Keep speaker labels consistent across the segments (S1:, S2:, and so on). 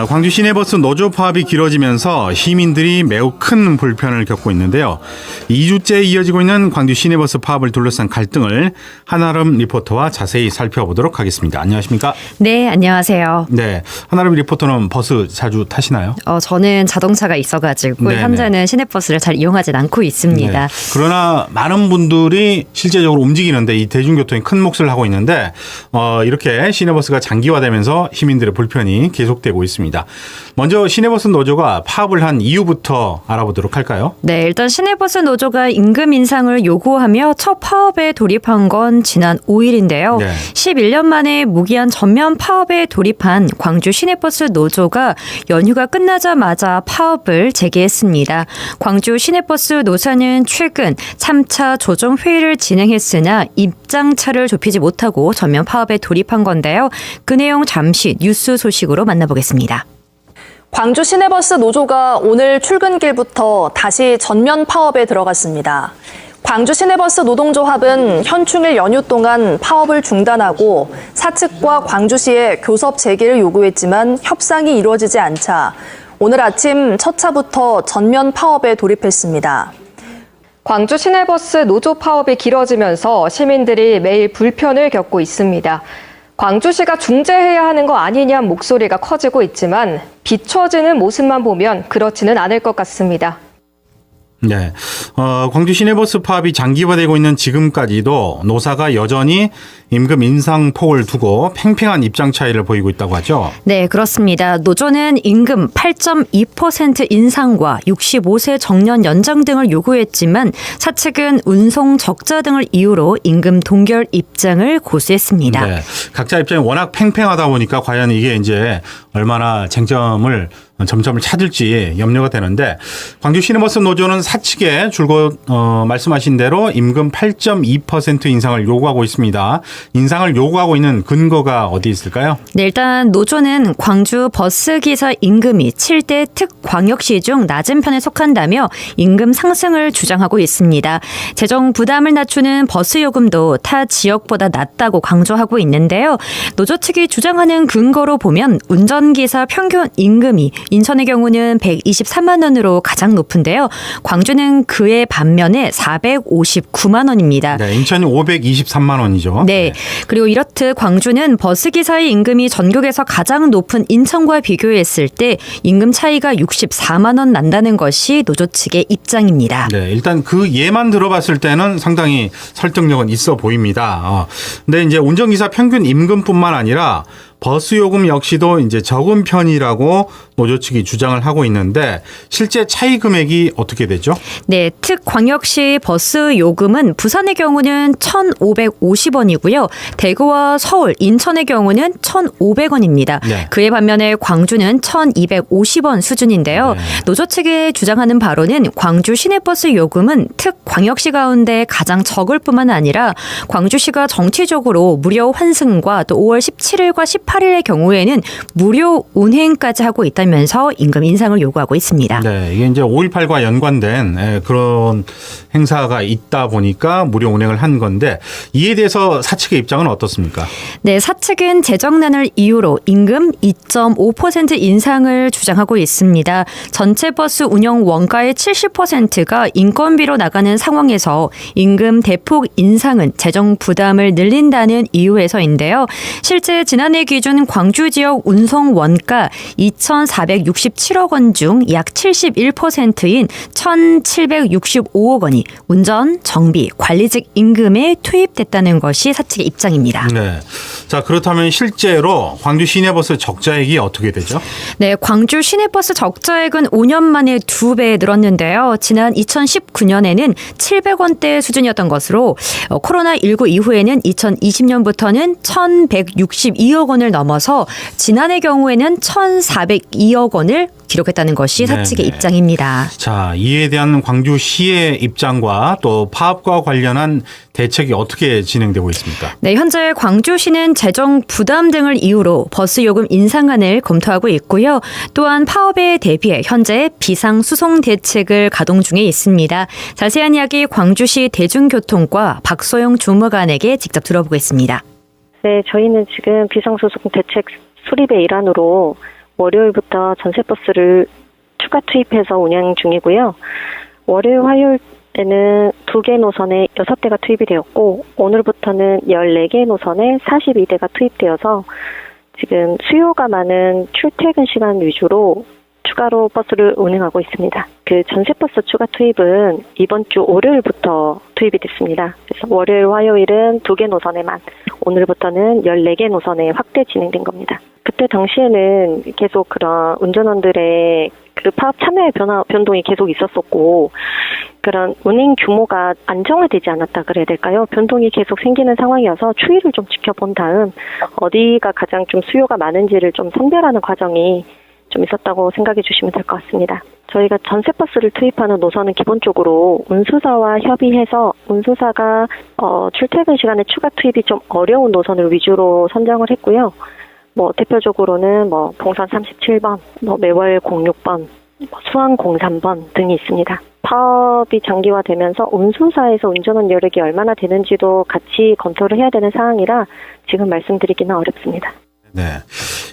S1: 광주 시내버스 노조 파업이 길어지면서 시민들이 매우 큰 불편을 겪고 있는데요. 2주째 이어지고 있는 광주 시내버스 파업을 둘러싼 갈등을 한아름 리포터와 자세히 살펴보도록 하겠습니다. 안녕하십니까?
S2: 네, 안녕하세요.
S1: 네, 한아름 리포터는 버스 자주 타시나요?
S2: 저는 자동차가 있어가지고
S1: 네네.
S2: 현재는 시내버스를 잘 이용하진 않고 있습니다.
S1: 네. 그러나 많은 분들이 실제적으로 움직이는데 이 대중교통이 큰 몫을 하고 있는데 이렇게 시내버스가 장기화되면서 시민들의 불편이 계속되고 있습니다. 먼저 시내버스 노조가 파업을 한 이유부터 알아보도록 할까요?
S2: 네, 일단 시내버스 노조가 임금 인상을 요구하며 첫 파업에 돌입한 건 지난 5일인데요.
S1: 네.
S2: 11년 만에 무기한 전면 파업에 돌입한 광주 시내버스 노조가 연휴가 끝나자마자 파업을 재개했습니다. 광주 시내버스 노사는 최근 3차 조정 회의를 진행했으나 입장차를 좁히지 못하고 전면 파업에 돌입한 건데요. 그 내용 잠시 뉴스 소식으로 만나보겠습니다.
S3: 광주 시내버스 노조가 오늘 출근길부터 다시 전면 파업에 들어갔습니다. 광주 시내버스 노동조합은 현충일 연휴 동안 파업을 중단하고 사측과 광주시에 교섭 재개를 요구했지만 협상이 이루어지지 않자 오늘 아침 첫 차부터 전면 파업에 돌입했습니다.
S4: 광주 시내버스 노조 파업이 길어지면서 시민들이 매일 불편을 겪고 있습니다. 광주시가 중재해야 하는 거 아니냐는 목소리가 커지고 있지만 비춰지는 모습만 보면 그렇지는 않을 것 같습니다.
S1: 네, 광주 시내버스 파업이 장기화되고 있는 지금까지도 노사가 여전히 임금 인상 폭을 두고 팽팽한 입장 차이를 보이고 있다고 하죠.
S2: 네, 그렇습니다. 노조는 임금 8.2% 인상과 65세 정년 연장 등을 요구했지만 사측은 운송 적자 등을 이유로 임금 동결 입장을 고수했습니다.
S1: 네, 각자 입장이 워낙 팽팽하다 보니까 과연 이게 이제 얼마나 쟁점을 점점을 찾을지 염려가 되는데 광주 시내버스 노조는 사측에 줄곧 말씀하신 대로 임금 8.2% 인상을 요구하고 있습니다. 인상을 요구하고 있는 근거가 어디 있을까요?
S2: 네, 일단 노조는 광주 버스기사 임금이 7대 특광역시 중 낮은 편에 속한다며 임금 상승을 주장하고 있습니다. 재정 부담을 낮추는 버스 요금도 타 지역보다 낮다고 강조하고 있는데요. 노조 측이 주장하는 근거로 보면 운전기사 평균 임금이 인천의 경우는 123만 원으로 가장 높은데요. 광주는 그의 반면에 459만 원입니다.
S1: 네, 인천이 523만 원이죠.
S2: 네. 그리고 이렇듯 광주는 버스기사의 임금이 전국에서 가장 높은 인천과 비교했을 때 임금 차이가 64만 원 난다는 것이 노조 측의 입장입니다.
S1: 네, 일단 그 예만 들어봤을 때는 상당히 설득력은 있어 보입니다. 근데 이제 운전기사 평균 임금뿐만 아니라 버스 요금 역시도 이제 적은 편이라고 노조 측이 주장을 하고 있는데 실제 차이 금액이 어떻게 되죠?
S2: 네, 특광역시 버스 요금은 부산의 경우는 1,550원이고요. 대구와 서울, 인천의 경우는 1,500원입니다.
S1: 네.
S2: 그에 반면에 광주는 1,250원 수준인데요.
S1: 네.
S2: 노조 측이 주장하는 바로는 광주 시내버스 요금은 특광역시 가운데 가장 적을 뿐만 아니라 광주시가 정치적으로 무료 환승과 또 5월 17일과 18일의 경우에는 무료 운행까지 하고 있다면서 임금 인상을 요구하고 있습니다.
S1: 네, 이게 이제 5.18과 연관된 그런 행사가 있다 보니까 무료 운행을 한 건데 이에 대해서 사측의 입장은 어떻습니까?
S2: 네, 사측은 재정난을 이유로 임금 2.5% 인상을 주장하고 있습니다. 전체 버스 운영 원가의 70%가 인건비로 나가는 상황에서 임금 대폭 인상은 재정 부담을 늘린다는 이유에서인데요. 실제 지난해 기준 광주 지역 운송 원가 2,467억 원 중 약 71%인 1,765억 원이 운전, 정비, 관리직 임금에 투입됐다는 것이 사측의 입장입니다.
S1: 네. 자, 그렇다면 실제로 광주 시내버스 적자액이 어떻게 되죠?
S2: 네, 광주 시내버스 적자액은 5년 만에 2배 늘었는데요. 지난 2019년에는 700원대 수준이었던 것으로 코로나19 이후에는 2020년부터는 1,162억 원을 넘어서 지난해 경우에는 1,402억 원을 기록했다는 것이 사측의
S1: 네네.
S2: 입장입니다.
S1: 자, 이에 대한 광주시의 입장과 또 파업과 관련한 대책이 어떻게 진행되고 있습니까?
S2: 네, 현재 광주시는 재정 부담 등을 이유로 버스 요금 인상안을 검토하고 있고요. 또한 파업에 대비해 현재 비상수송 대책을 가동 중에 있습니다. 자세한 이야기 광주시 대중교통과 박소영 주무관에게 직접 들어보겠습니다.
S5: 네, 저희는 지금 비상소송 대책 수립의 일환으로 월요일부터 전세버스를 추가 투입해서 운영 중이고요. 월요일, 화요일에는 2개 노선에 6대가 투입이 되었고 오늘부터는 14개 노선에 42대가 투입되어서 지금 수요가 많은 출퇴근 시간 위주로 추가로 버스를 운행하고 있습니다. 그 전세버스 추가 투입은 이번 주 월요일부터 투입이 됐습니다. 그래서 월요일, 화요일은 2개 노선에만, 오늘부터는 14개 노선에 확대 진행된 겁니다. 그때 당시에는 계속 그런 운전원들의 그 파업 참여의 변동이 계속 있었었고, 그런 운행 규모가 안정화되지 않았다 그래야 될까요? 변동이 계속 생기는 상황이어서 추이를 좀 지켜본 다음 어디가 가장 좀 수요가 많은지를 좀 선별하는 과정이 좀 있었다고 생각해 주시면 될 것 같습니다. 저희가 전세버스를 투입하는 노선은 기본적으로 운수사와 협의해서 운수사가 출퇴근 시간에 추가 투입이 좀 어려운 노선을 위주로 선정을 했고요. 대표적으로는 동선 37번, 매월 06번, 수원 03번 등이 있습니다. 파업이 장기화되면서 운수사에서 운전원 여력이 얼마나 되는지도 같이 검토를 해야 되는 상황이라 지금 말씀드리기는 어렵습니다.
S1: 네.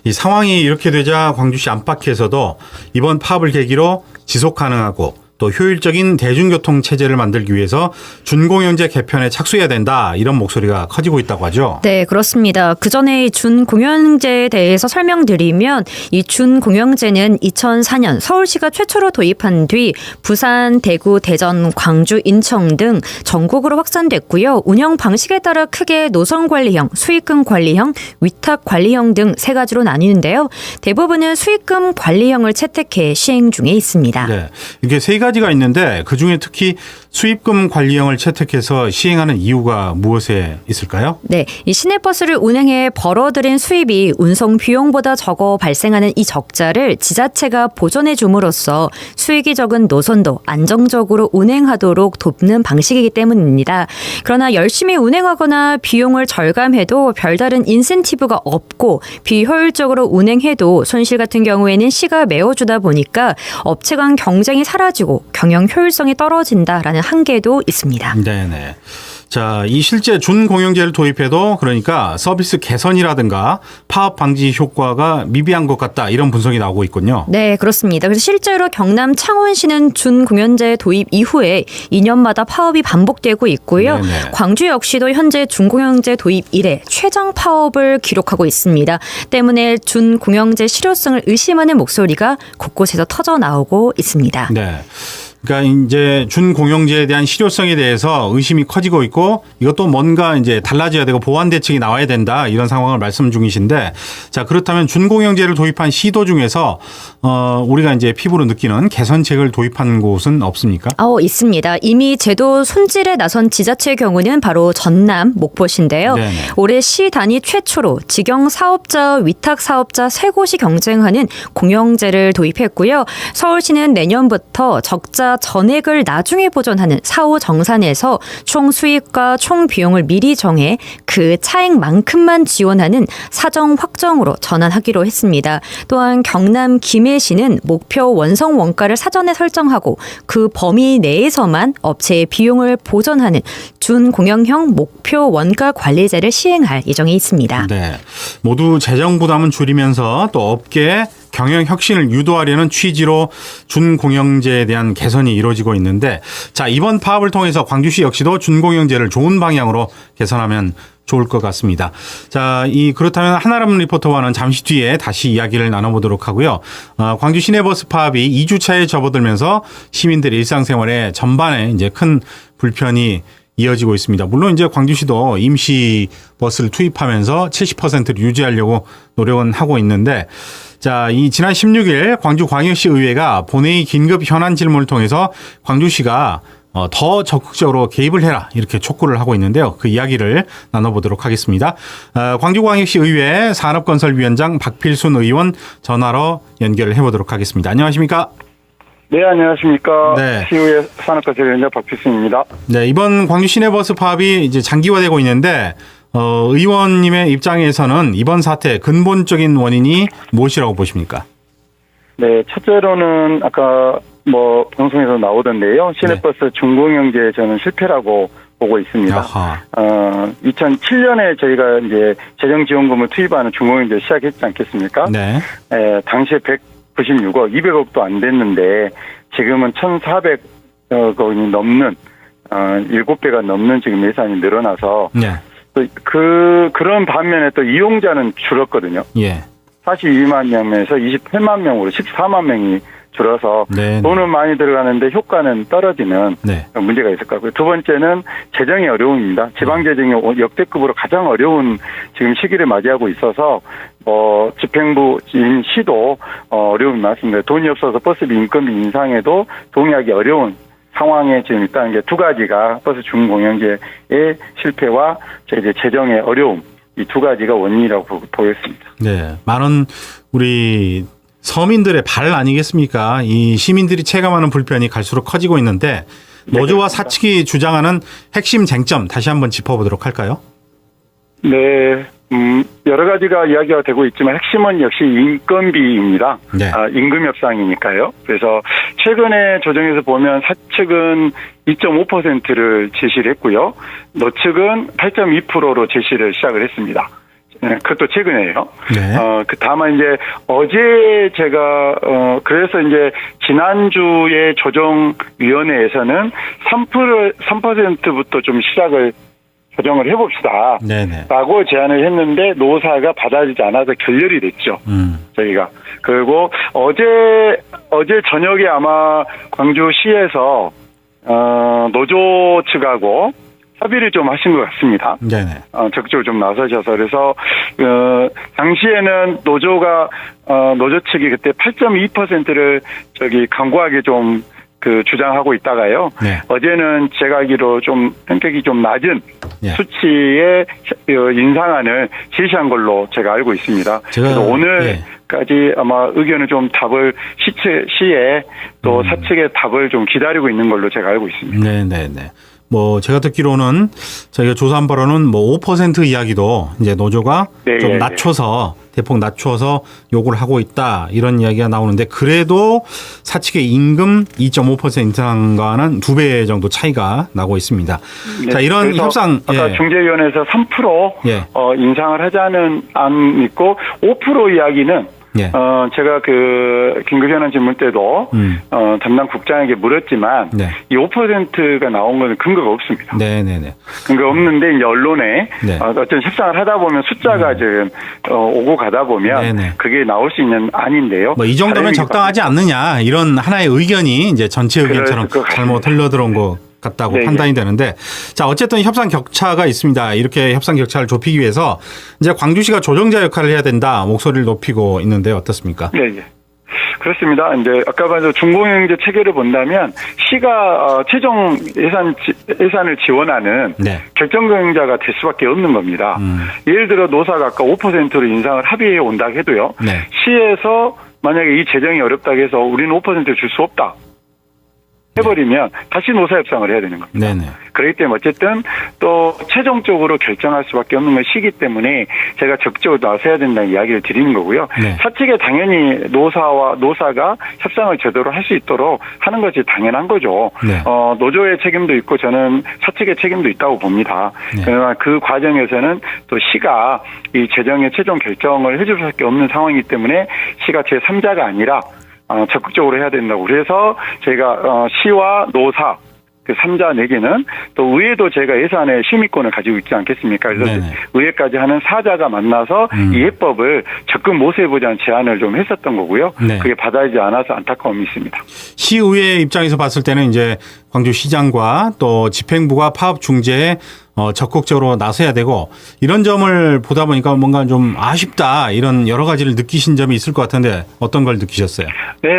S1: 이 상황이 이렇게 되자 광주시 안팎에서도 이번 파업을 계기로 지속 가능하고 또 효율적인 대중교통 체제를 만들기 위해서 준공영제 개편에 착수해야 된다, 이런 목소리가 커지고 있다고 하죠.
S2: 네, 그렇습니다. 그전에 이 준공영제에 대해서 설명드리면 이 준공영제는 2004년 서울시가 최초로 도입한 뒤 부산, 대구, 대전, 광주, 인천 등 전국으로 확산됐고요. 운영 방식에 따라 크게 노선관리형, 수익금 관리형, 위탁관리형 등 세 가지로 나뉘는데요. 대부분은 수익금 관리형을 채택해 시행 중에 있습니다.
S1: 네. 이게 세 가지가 있는데 그중에 특히 수입금 관리형을 채택해서 시행하는 이유가 무엇에 있을까요?
S2: 네, 이 시내버스를 운행해 벌어들인 수입이 운송 비용보다 적어 발생하는 이 적자를 지자체가 보전해 줌으로써 수익이 적은 노선도 안정적으로 운행하도록 돕는 방식이기 때문입니다. 그러나 열심히 운행하거나 비용을 절감해도 별다른 인센티브가 없고 비효율적으로 운행해도 손실 같은 경우에는 시가 메워주다 보니까 업체 간 경쟁이 사라지고 경영 효율성이 떨어진다라는 한계도 있습니다.
S1: 네네. 자, 이 실제 준공영제를 도입해도 그러니까 서비스 개선이라든가 파업 방지 효과가 미비한 것 같다, 이런 분석이 나오고 있군요.
S2: 네, 그렇습니다. 그래서 실제로 경남 창원시는 준공영제 도입 이후에 2년마다 파업이 반복되고 있고요.
S1: 네네.
S2: 광주 역시도 현재 준공영제 도입 이래 최장 파업을 기록하고 있습니다. 때문에 준공영제 실효성을 의심하는 목소리가 곳곳에서 터져 나오고 있습니다.
S1: 네. 그러니까 이제 준공영제에 대한 실효성에 대해서 의심이 커지고 있고, 이것도 뭔가 이제 달라져야 되고 보완 대책이 나와야 된다, 이런 상황을 말씀 중이신데, 자, 그렇다면 준공영제를 도입한 시도 중에서 우리가 이제 피부로 느끼는 개선책을 도입한 곳은 없습니까?
S2: 있습니다. 이미 제도 손질에 나선 지자체의 경우는 바로 전남, 목포시인데요.
S1: 네네.
S2: 올해 시 단위 최초로 직영 사업자, 위탁 사업자 세 곳이 경쟁하는 공영제를 도입했고요. 서울시는 내년부터 적자 전액을 나중에 보전하는 4호 정산에서 총 수익과 총 비용을 미리 정해 그 차액만큼만 지원하는 사정 확정으로 전환하기로 했습니다. 또한 경남 김해시는 목표 원성 원가를 사전에 설정하고 그 범위 내에서만 업체의 비용을 보전하는 준공영형 목표 원가 관리제를 시행할 예정에 있습니다.
S1: 네. 모두 재정 부담은 줄이면서 또 업계의 경영 혁신을 유도하려는 취지로 준공영제에 대한 개선이 이루어지고 있는데, 자, 이번 파업을 통해서 광주시 역시도 준공영제를 좋은 방향으로 개선하면 좋을 것 같습니다. 자, 그렇다면 한아름 리포터와는 잠시 뒤에 다시 이야기를 나눠보도록 하고요. 광주 시내버스 파업이 2주차에 접어들면서 시민들의 일상생활에 전반에 이제 큰 불편이 이어지고 있습니다. 물론 이제 광주시도 임시 버스를 투입하면서 70%를 유지하려고 노력은 하고 있는데, 자, 지난 16일 광주광역시 의회가 본회의 긴급 현안 질문을 통해서 광주시가 더 적극적으로 개입을 해라, 이렇게 촉구를 하고 있는데요. 그 이야기를 나눠보도록 하겠습니다. 광주광역시 의회 산업건설위원장 박필순 의원 전화로 연결을 해보도록 하겠습니다. 안녕하십니까?
S6: 네, 안녕하십니까.
S1: 네.
S6: 시의회 산업건설위원장 박필순입니다.
S1: 네, 이번 광주 시내버스 파업이 이제 장기화되고 있는데, 의원님의 입장에서는 이번 사태 근본적인 원인이 무엇이라고 보십니까?
S6: 네, 첫째로는 아까 방송에서 나오던데요. 시내버스 준공영제 저는 실패라고 보고 있습니다.
S1: 아하.
S6: 2007년에 저희가 이제 재정지원금을 투입하는 중공영제 시작했지 않겠습니까?
S1: 네.
S6: 당시에 196억, 200억도 안 됐는데 지금은 1,400억이 넘는 7배가 넘는 지금 예산이 늘어나서
S1: 네.
S6: 또 그런 반면에 또 이용자는 줄었거든요.
S1: 예.
S6: 42만 명에서 28만 명으로 14만 명이 줄어서
S1: 네.
S6: 돈은 많이 들어가는데 효과는 떨어지는
S1: 네.
S6: 문제가 있을 것 같고요. 두 번째는 재정의 어려움입니다. 지방 재정이 역대급으로 가장 어려운 지금 시기를 맞이하고 있어서 집행부인 시도 어려움이 많습니다. 돈이 없어서 버스비 인건비 인상에도 동의하기 어려운 상황에 지금 있다는 게 두 가지가 버스 중공영제의 실패와 이제 재정의 어려움 이 두 가지가 원인이라고 보였습니다.
S1: 네. 많은 우리 서민들의 발 아니겠습니까? 이 시민들이 체감하는 불편이 갈수록 커지고 있는데 노조와 사측이 주장하는 핵심 쟁점 다시 한번 짚어보도록 할까요?
S6: 네. 여러 가지가 이야기가 되고 있지만 핵심은 역시 인건비입니다.
S1: 네.
S6: 임금 협상이니까요. 그래서 최근에 조정에서 보면 사측은 2.5%를 제시를 했고요. 노측은 8.2%로 제시를 시작을 했습니다. 그것도 최근에요.
S1: 네.
S6: 다만 이제 어제 제가 그래서 이제 지난주에 조정위원회에서는 3%부터 좀 시작을 조정을 해봅시다.
S1: 네네.
S6: 라고 제안을 했는데 노사가 받아들이지 않아서 결렬이 됐죠. 저희가. 그리고 어제 저녁에 아마 광주시에서 노조 측하고 협의를 좀 하신 것 같습니다.
S1: 네네.
S6: 적극적으로 좀 나서셔서 그래서 당시에는 노조 측이 그때 8.2%를 강구하게 좀 주장하고 있다가요.
S1: 네.
S6: 어제는 제가 알기로 좀 성격이 좀 낮은
S1: 예.
S6: 수치의 인상안을 제시한 걸로 제가 알고 있습니다. 그래서 오늘까지 아마 의견을 좀 답을 시에 또 사측의 답을 좀 기다리고 있는 걸로 제가 알고 있습니다.
S1: 네네네. 제가 듣기로는 저희가 조사한 바로는 5% 이야기도 이제 노조가
S6: 네,
S1: 좀
S6: 예,
S1: 낮춰서 대폭 낮춰서 요구를 하고 있다 이런 이야기가 나오는데 그래도 사측의 임금 2.5% 인상과는 2배 정도 차이가 나고 있습니다.
S6: 네,
S1: 자, 이런 협상
S6: 아까 중재위원회에서 3% 인상을 하자는 안 있고 5% 이야기는
S1: 예.
S6: 제가 긴급현안 질문 때도 담당 국장에게 물었지만
S1: 네.
S6: 이 5%가 나온 건 근거가 없습니다.
S1: 네네네.
S6: 근거 없는데 이제 언론에
S1: 네.
S6: 어떤 협상을 하다 보면 숫자가 지금 오고 가다 보면
S1: 네네.
S6: 그게 나올 수 있는 안인데요.
S1: 이 정도면 적당하지 않느냐 이런 하나의 의견이 이제 전체 의견처럼 잘못 흘러들어온 것 같다고
S6: 네네.
S1: 판단이 되는데 자 어쨌든 협상 격차가 있습니다. 이렇게 협상 격차를 좁히기 위해서 이제 광주시가 조정자 역할을 해야 된다 목소리를 높이고 있는데 어떻습니까?
S6: 네. 그렇습니다. 이제 아까 말한 중공영제 체계를 본다면 시가 최종 예산을 지원하는
S1: 네.
S6: 결정권자가 될 수밖에 없는 겁니다. 예를 들어 노사가 아까 5%로 인상을 합의해 온다고 해도요.
S1: 네.
S6: 시에서 만약에 이 재정이 어렵다고 해서 우리는 5%를 줄 수 없다. 해버리면 다시 노사협상을 해야 되는 겁니다.
S1: 네네.
S6: 그렇기 때문에 어쨌든 또 최종적으로 결정할 수밖에 없는 것이기 때문에 제가 적극적으로 나서야 된다는 이야기를 드리는 거고요.
S1: 네.
S6: 사측에 당연히 노사가 협상을 제대로 할 수 있도록 하는 것이 당연한 거죠.
S1: 네.
S6: 노조의 책임도 있고 저는 사측의 책임도 있다고 봅니다.
S1: 네.
S6: 그러나 그 과정에서는 또 시가 이 재정의 최종 결정을 해줄 수밖에 없는 상황이기 때문에 시가 제3자가 아니라 적극적으로 해야 된다고. 그래서 저희가 시와 노사 그 3자 4개는 또 의회도 제가 예산의 심의권을 가지고 있지 않겠습니까? 그래서
S1: 네네.
S6: 의회까지 하는 4자가 만나서 이 예법을 적극 모색해보자는 제안을 좀 했었던 거고요.
S1: 네.
S6: 그게 받아들이지 않아서 안타까움이 있습니다.
S1: 시의회 입장에서 봤을 때는 이제 광주시장과 또 집행부가 파업 중재에 적극적으로 나서야 되고 이런 점을 보다 보니까 뭔가 좀 아쉽다 이런 여러 가지를 느끼신 점이 있을 것 같은데 어떤 걸 느끼셨어요?
S6: 네,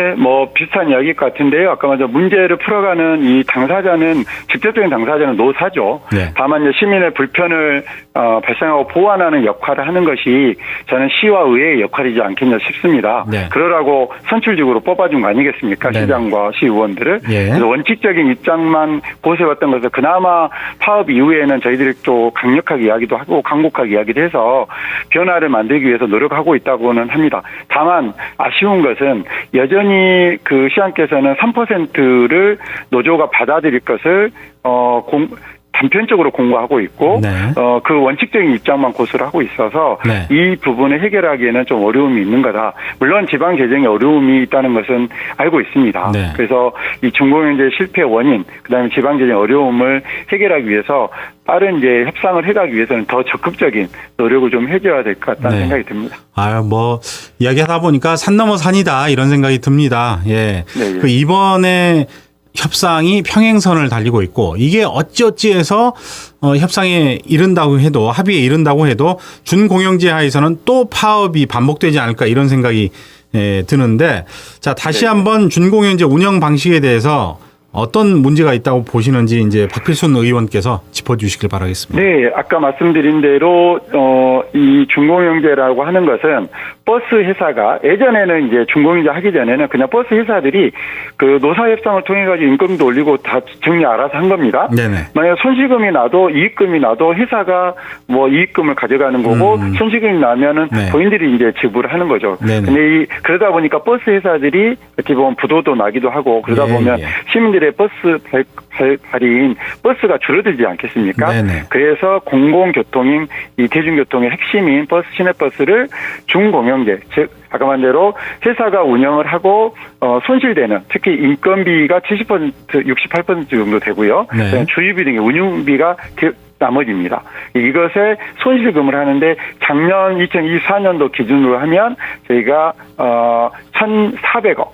S6: 비슷한 이야기일 것 같은데요. 아까 먼저 문제를 풀어가는 이 당사자는 직접적인 당사자는 노사죠.
S1: 네.
S6: 다만 이제 시민의 불편을 발생하고 보완하는 역할을 하는 것이 저는 시와 의회의 역할이지 않겠냐 싶습니다.
S1: 네.
S6: 그러라고 선출직으로 뽑아준 거 아니겠습니까?
S1: 네네.
S6: 시장과 시의원들을.
S1: 예.
S6: 그래서 원칙적인 입장만 고수해왔던 것을 그나마 파업 이후에는 저희들이 또 강력하게 이야기도 하고 강곡하게 이야기도 해서 변화를 만들기 위해서 노력하고 있다고는 합니다. 다만 아쉬운 것은 여전히 시장께서는 3%를 노조가 받아들일 것을 단편적으로 공고하고 있고
S1: 네.
S6: 그 원칙적인 입장만 고수를 하고 있어서
S1: 네.
S6: 이 부분을 해결하기에는 좀 어려움이 있는 거다. 물론 지방 재정에 어려움이 있다는 것은 알고 있습니다.
S1: 네.
S6: 그래서 이 중공영제 실패 원인, 그다음에 지방 재정 어려움을 해결하기 위해서 빠른 이제 협상을 해가기 위해서는 더 적극적인 노력을 좀 해줘야 될 것 같다는
S1: 네.
S6: 생각이 듭니다.
S1: 아유, 뭐, 이야기하다 보니까 산 넘어 산이다, 이런 생각이 듭니다. 예.
S6: 네, 예.
S1: 그 이번에 협상이 평행선을 달리고 있고, 이게 어찌어찌해서 협상에 이른다고 해도, 합의에 이른다고 해도, 준공영제 하에서는 또 파업이 반복되지 않을까, 이런 생각이 드는데, 자, 다시
S6: 네.
S1: 한번 준공영제 운영 방식에 대해서 어떤 문제가 있다고 보시는지 이제 박필순 의원께서 짚어주시길 바라겠습니다.
S6: 네, 아까 말씀드린 대로 이 준공영제라고 하는 것은 버스 회사가 예전에는 이제 준공영제 하기 전에는 그냥 버스 회사들이 그 노사협상을 통해 가지고 임금도 올리고 다 정리 알아서 한 겁니다.
S1: 네네.
S6: 만약 손실금이 나도 이익금이 나도 회사가 뭐 이익금을 가져가는 거고 손실금이 나면은
S1: 네.
S6: 본인들이 이제 지불하는 거죠.
S1: 네네.
S6: 근데 그러다 보니까 버스 회사들이 어떻게 보면 부도도 나기도 하고 그러다
S1: 예,
S6: 보면
S1: 예.
S6: 시민들의 버스 발인 버스가 줄어들지 않겠습니까?
S1: 네네.
S6: 그래서 공공교통인 이 대중교통의 핵심인 버스 시내버스를 준공영제, 즉 아까 말한 대로 회사가 운영을 하고 손실되는 특히 인건비가 70% 68% 정도 되고요.
S1: 네.
S6: 주유비 등의 운영비가 나머지입니다. 이것에 손실금을 하는데 작년 2024년도 기준으로 하면 저희가 1,400억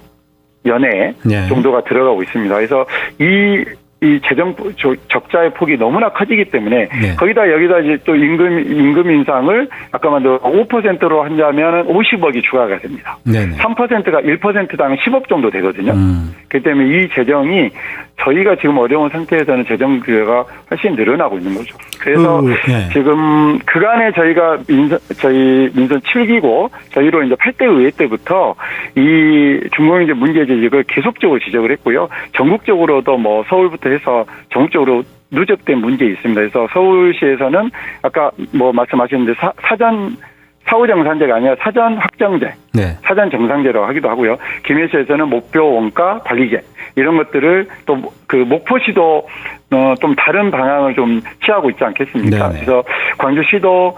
S6: 연에
S1: 네.
S6: 정도가 들어가고 있습니다. 그래서 이 재정 적자의 폭이 너무나 커지기 때문에
S1: 네.
S6: 거기다 여기다 이제 또 임금 인상을 아까 말한 5%로 한다면 50억이 추가가 됩니다.
S1: 네네.
S6: 3%가 1%당 10억 정도 되거든요. 그렇기 때문에 이 재정이 저희가 지금 어려운 상태에서는 재정 규모가 훨씬 늘어나고 있는 거죠. 그래서
S1: 네.
S6: 지금 그간에 저희가 저희 민선 7기고 저희로 이제 8대 의회 때부터 이 중공영제 문제 제기를 계속적으로 지적을 했고요. 전국적으로도 뭐 서울부터 해서 전국적으로 누적된 문제 있습니다. 그래서 서울시에서는 아까 뭐 말씀하셨는데 사후정산제가 아니라 사전 확정제,
S1: 네.
S6: 사전 정상제라고 하기도 하고요. 김해시에서는 목표 원가 관리제 이런 것들을 또 그 목포시도 좀 다른 방향을 좀 취하고 있지 않겠습니까?
S1: 네네.
S6: 그래서 광주시도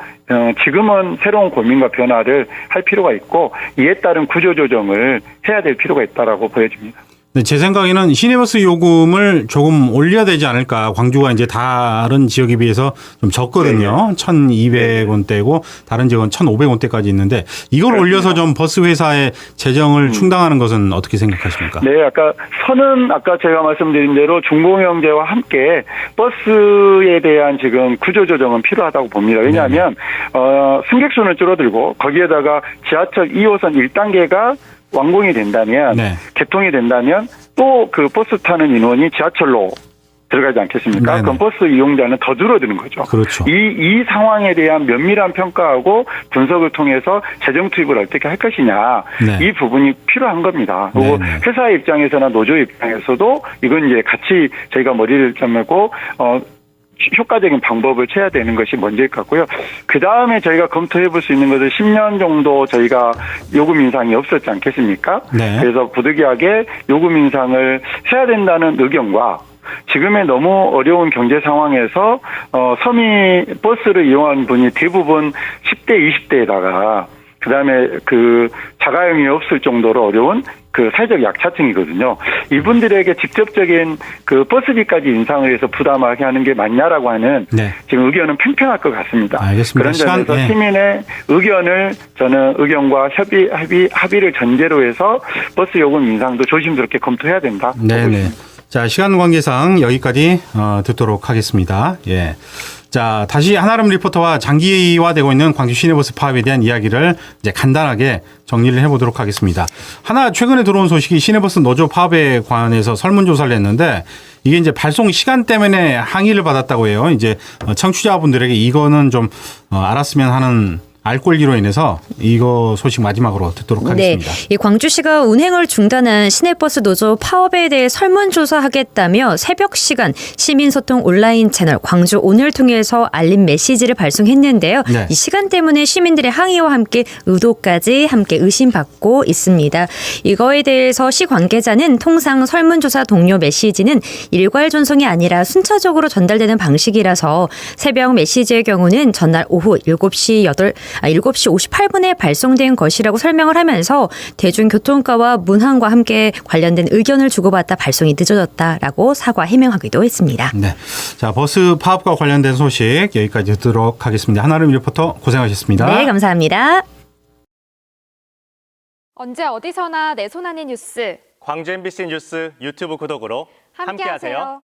S6: 지금은 새로운 고민과 변화를 할 필요가 있고 이에 따른 구조조정을 해야 될 필요가 있다라고 보여집니다.
S1: 네, 제 생각에는 시내버스 요금을 조금 올려야 되지 않을까. 광주가 이제 다른 지역에 비해서 좀 적거든요. 1,200원대고 다른 지역은 1,500원대까지 있는데 이걸 올려서 좀 버스 회사의 재정을 충당하는 것은 어떻게 생각하십니까?
S6: 네, 아까 제가 말씀드린 대로 준공영제와 함께 버스에 대한 지금 구조조정은 필요하다고 봅니다. 왜냐하면 승객수는 줄어들고 거기에다가 지하철 2호선 1단계가 완공이 된다면
S1: 네.
S6: 개통이 된다면 또 그 버스 타는 인원이 지하철로 들어가지 않겠습니까?
S1: 네네.
S6: 그럼 버스 이용자는 더 줄어드는 거죠.
S1: 그렇죠.
S6: 이 상황에 대한 면밀한 평가하고 분석을 통해서 재정 투입을 어떻게 할 것이냐.
S1: 네.
S6: 이 부분이 필요한 겁니다. 그리고
S1: 네네.
S6: 회사 입장에서나 노조 입장에서도 이건 이제 같이 저희가 머리를 짜매고 효과적인 방법을 취해야 되는 것이 먼저일 것 같고요. 그 다음에 저희가 검토해 볼 수 있는 것은 10년 정도 저희가 요금 인상이 없었지 않겠습니까?
S1: 네.
S6: 그래서 부득이하게 요금 인상을 해야 된다는 의견과 지금의 너무 어려운 경제 상황에서 서미 버스를 이용하는 분이 대부분 10대, 20대에다가 그다음에 그 자가용이 없을 정도로 어려운 그 사회적 약자층이거든요. 이분들에게 직접적인 그 버스비까지 인상을 해서 부담하게 하는 게 맞냐라고 하는
S1: 네.
S6: 지금 의견은 팽팽할 것 같습니다.
S1: 알겠습니다.
S6: 그런 점에서
S1: 네.
S6: 시민의 의견을 저는 의견과 합의를 전제로 해서 버스 요금 인상도 조심스럽게 검토해야 된다.
S1: 네네. 자, 시간 관계상 여기까지 듣도록 하겠습니다. 예. 자, 다시 한아름 리포터와 장기화되고 있는 광주 시내버스 파업에 대한 이야기를 이제 간단하게 정리를 해보도록 하겠습니다. 하나 최근에 들어온 소식이 시내버스 노조 파업에 관해서 설문조사를 했는데 이게 이제 발송 시간 때문에 항의를 받았다고 해요. 이제 청취자분들에게 이거는 좀 알았으면 하는 알 권리로 인해서 이거 소식 마지막으로 듣도록 하겠습니다.
S2: 이 광주시가 운행을 중단한 시내버스 노조 파업에 대해 설문조사하겠다며 새벽 시간 시민소통 온라인 채널 광주 오늘 통해서 알림 메시지를 발송했는데요.
S1: 네.
S2: 이 시간 때문에 시민들의 항의와 함께 의도까지 함께 의심받고 있습니다. 이거에 대해서 시 관계자는 통상 설문조사 동료 메시지는 일괄 전송이 아니라 순차적으로 전달되는 방식이라서 새벽 메시지의 경우는 전날 오후 7시 58분에 발송된 것이라고 설명을 하면서 대중교통과와 문항과 함께 관련된 의견을 주고받다 발송이 늦어졌다라고 사과 해명하기도 했습니다.
S1: 네. 자, 버스 파업과 관련된 소식 여기까지 듣도록 하겠습니다. 한아름 리포터 고생하셨습니다.
S2: 네, 감사합니다.
S7: 언제 어디서나 내 손 안의 뉴스
S8: 광주 MBC 뉴스 유튜브 구독으로 함께하세요.